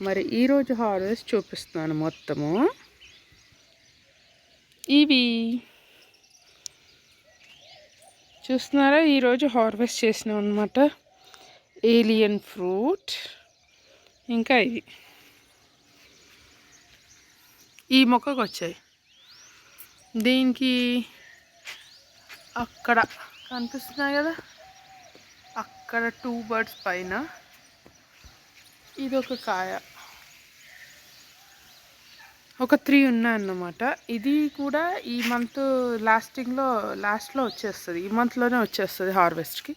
మరి ఈరోజు హార్వెస్ట్ చూపిస్తున్నాను మొత్తము. ఇవి చూస్తున్నారా, ఈరోజు హార్వెస్ట్ చేసినాం అనమాట. Alien fruit. ఇంకా ఇవి ఈ మొక్కకు వచ్చాయి. దీనికి అక్కడ కనిపిస్తున్నాయి కదా, అక్కడ 2 బర్డ్స్ పైన ఇది ఒక కాయ, ఒక 3 ఉన్నాయన్నమాట. ఇది కూడా ఈ మంత్ లాస్ట్లో వచ్చేస్తుంది, ఈ మంత్లోనే వచ్చేస్తుంది హార్వెస్ట్కి.